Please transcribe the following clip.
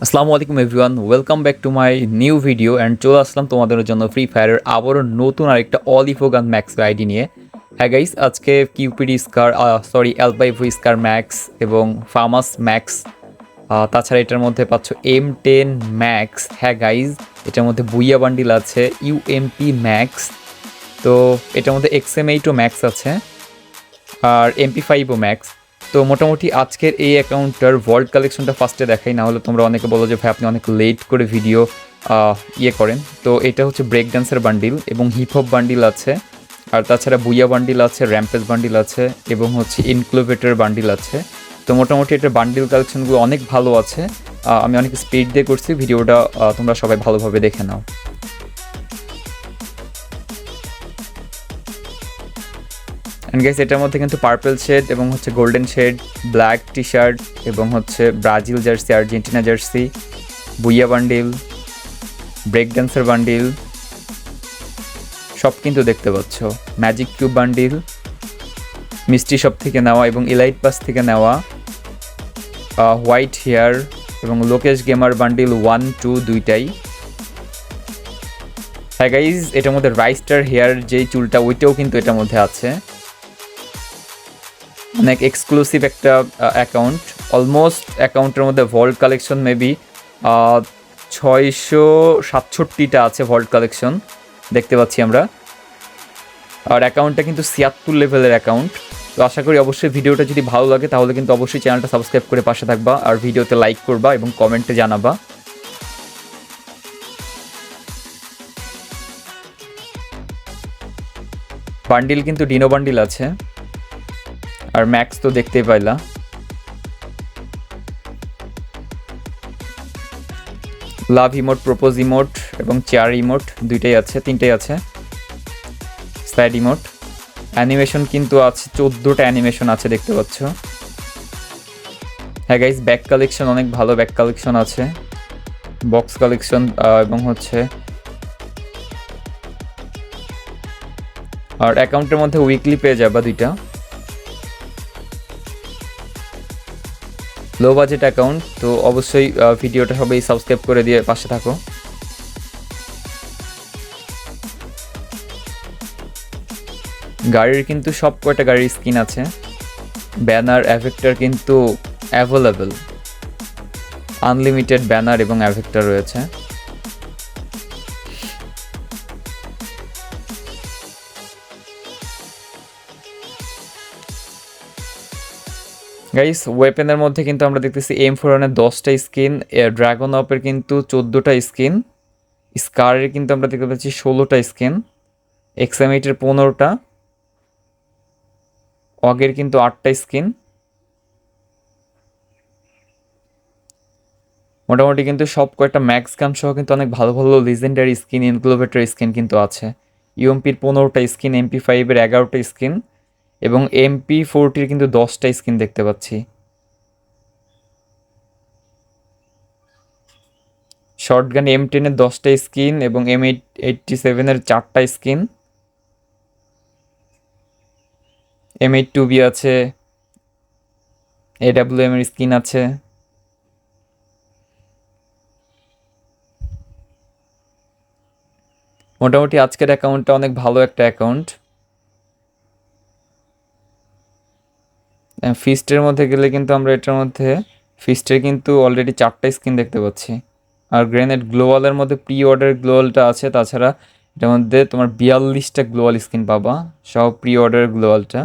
আসসালামু আলাইকুম everyone, welcome back to my new video and চলে আসলাম তোমাদের জন্য ফ্রি ফায়ারের আবারও নতুন আরেকটা অলিভো গান ম্যাক্স আইডি নিয়ে। হ্যাঁ গাইস, আজকে কিউপিডি স্কার এলপাইভো স্কার ম্যাক্স এবং ফামাস ম্যাক্স, তাছাড়া এটার মধ্যে পাচ্ছ M10 ম্যাক্স। হ্যাঁ গাইজ, এটার মধ্যে বুইয়া বান্ডিল আছে, UMP ম্যাক্স, তো এটার মধ্যে XM8ও ম্যাক্স আছে আর MP5ও ম্যাক্স। তো মোটামুটি আজকের এই অ্যাকাউন্টটার ভল্ট কালেকশনটা ফার্স্টে দেখাই, না হলে তোমরা অনেকে বলো যে ভাই আপনি অনেক লেট করে ভিডিও করেন। তো এটা হচ্ছে ব্রেক ড্যান্সের বান্ডিল এবং হিপ হপ বান্ডিল আছে, আর তাছাড়া বুইয়া বান্ডিল আছে, র্যাম্পেজ বান্ডিল আছে এবং হচ্ছে ইনক্লোভেটর বান্ডিল আছে। তো মোটামুটি এটার বান্ডিল কালেকশনগুলো অনেক ভালো আছে। আমি অনেক স্পিড দিয়ে করছি ভিডিওটা, তোমরা সবাই ভালোভাবে দেখে নাও। অ্যান্ড গাইস, এটার মধ্যে কিন্তু পার্পল শেড এবং হচ্ছে golden shade, black T shirt এবং হচ্ছে Brazil jersey, Argentina jersey, booyah bundle, break ড্যান্সের বান্ডিল সব কিন্তু দেখতে পাচ্ছ। ম্যাজিক কিউব বান্ডিল মিষ্টি শপ থেকে নেওয়া এবং ইলাইট পাস থেকে নেওয়া, হোয়াইট হেয়ার এবং লোকেশ গেমার বান্ডিল 1, 2 দুইটাই। হ্যাঁ গাইজ, এটার মধ্যে রাইস্টার হেয়ার যেই চুলটা ওইটাও কিন্তু এটার মধ্যে আছে। অনেক এক্সক্লুসিভ একটা অ্যাকাউন্ট, অলমোস্ট অ্যাকাউন্টের মধ্যে ভল্ট কালেকশন মেবি 667টা আছে ভল্ট কালেকশন দেখতে পাচ্ছি আমরা। আর অ্যাকাউন্টটা কিন্তু 76 লেভেলের অ্যাকাউন্ট। তো আশা করি অবশ্যই ভিডিওটা যদি ভালো লাগে তাহলে কিন্তু অবশ্যই চ্যানেলটা সাবস্ক্রাইব করে পাশে থাকবা আর ভিডিওতে লাইক করবা এবং কমেন্টে জানাবা। বান্ডিল কিন্তু ডিনো বান্ডিল আছে, আর ম্যাক্স তো দেখতেই পাইলা। লাভ ইমোট, প্রপোজ ইমোট এবং চেয়ার ইমোট দুইটাই আছে, তিনটাই আছে। স্যাড ইমোট, অ্যানিমেশন কিন্তু আছে 14টা অ্যানিমেশন আছে দেখতে পাচ্ছ। হ্যাঁ গাইজ, ব্যাক কালেকশন অনেক ভালো ব্যাক কালেকশন আছে, বক্স কালেকশন এবং হচ্ছে আর অ্যাকাউন্টের মধ্যে উইকলি পেয়ে যাবা দুইটা। লো বাজেট অ্যাকাউন্ট, তো অবশ্যই ভিডিওটা সবাই সাবস্ক্রাইব করে দিয়ে পাশে থাকো। গাড়ির কিন্তু সব কয়টা গাড়ির স্কিন আছে, ব্যানার অ্যাভেক্টর কিন্তু অ্যাভেলেবেল, আনলিমিটেড ব্যানার এবং অ্যাভেক্টর রয়েছে। গাইস, ওয়েপেনের মধ্যে কিন্তু আমরা দেখতেছি M4 10টা স্কিন, ড্রাগন অপের কিন্তু 14টা স্কিন, স্কারের কিন্তু আমরা দেখতে পাচ্ছি 16টা স্কিন, XM8-এর 15টা, অগের কিন্তু 8টা স্কিন। মোটামুটি কিন্তু সব কয়েকটা ম্যাক্স গান সহ কিন্তু অনেক ভালো ভালো লিজেন্ডারি স্কিন, ইনক্লোভেটর স্কিন কিন্তু আছে। UMP-র 15টা স্কিন, MP5-এর 11টা স্কিন এবং MP40-র কিন্তু 10টা স্কিন দেখতে পাচ্ছি। শর্টগান M10-এর 10টা স্কিন এবং M87-এর 4টা স্কিন, M82B আছে, AWM-এর স্কিন আছে। মোটামুটি আজকের অ্যাকাউন্টটা অনেক ভালো একটা অ্যাকাউন্ট। ফিস্টের মধ্যে গেলে কিন্তু আমরা এটার মধ্যে ফিস্টের কিন্তু অলরেডি 4টা স্কিন দেখতে পাচ্ছি, আর গ্রেনেড গ্লোয়ালের মধ্যে প্রি অর্ডার গ্লোয়ালটা আছে। তাছাড়া এটার মধ্যে তোমার 42টা গ্লোয়াল স্কিন পাবা, সব প্রি অর্ডার গ্লোয়ালটা।